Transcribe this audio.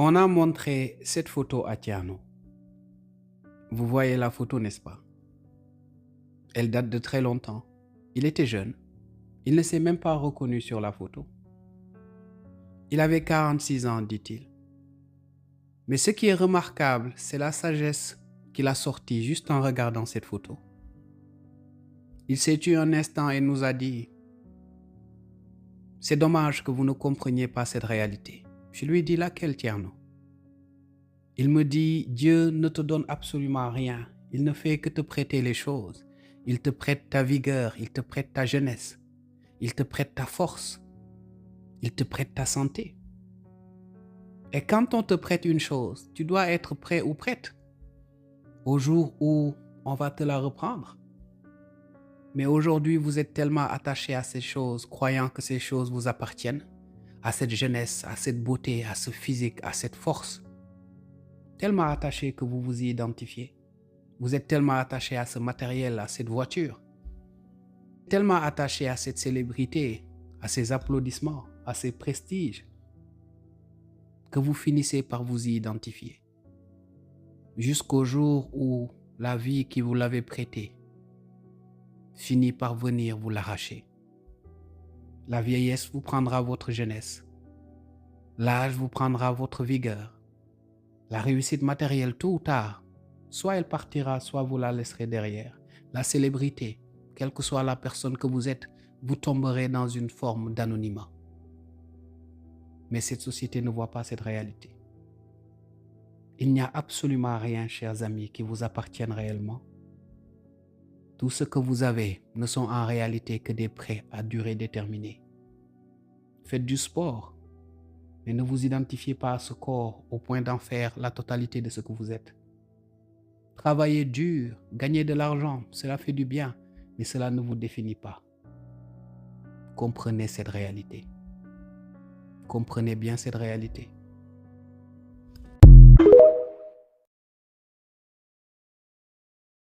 On a montré cette photo à Tiano. Vous voyez la photo, n'est-ce pas? Elle date de très longtemps. Il était jeune. Il ne s'est même pas reconnu sur la photo. Il avait 46 ans, dit-il. Mais ce qui est remarquable, c'est la sagesse qu'il a sortie juste en regardant cette photo. Il s'est tué un instant et nous a dit: c'est dommage que vous ne compreniez pas cette réalité. Je lui ai dit: laquelle, Tierno? Il me dit: Dieu ne te donne absolument rien. Il ne fait que te prêter les choses. Il te prête ta vigueur, il te prête ta jeunesse, il te prête ta force, il te prête ta santé. Et quand on te prête une chose, tu dois être prêt ou prête au jour où on va te la reprendre. Mais aujourd'hui, vous êtes tellement attaché à ces choses, croyant que ces choses vous appartiennent, à cette jeunesse, à cette beauté, à ce physique, à cette force. Tellement attaché que vous vous y identifiez. Vous êtes tellement attaché à ce matériel, à cette voiture. Tellement attaché à cette célébrité, à ces applaudissements, à ces prestiges, que vous finissez par vous y identifier. Jusqu'au jour où la vie qui vous l'avait prêtée finit par venir vous l'arracher. La vieillesse vous prendra votre jeunesse. L'âge vous prendra votre vigueur. La réussite matérielle, tôt ou tard, soit elle partira, soit vous la laisserez derrière. La célébrité, quelle que soit la personne que vous êtes, vous tomberez dans une forme d'anonymat. Mais cette société ne voit pas cette réalité. Il n'y a absolument rien, chers amis, qui vous appartienne réellement. Tout ce que vous avez ne sont en réalité que des prêts à durée déterminée. Faites du sport, mais ne vous identifiez pas à ce corps au point d'en faire la totalité de ce que vous êtes. Travaillez dur, gagnez de l'argent, cela fait du bien, mais cela ne vous définit pas. Comprenez cette réalité. Comprenez bien cette réalité.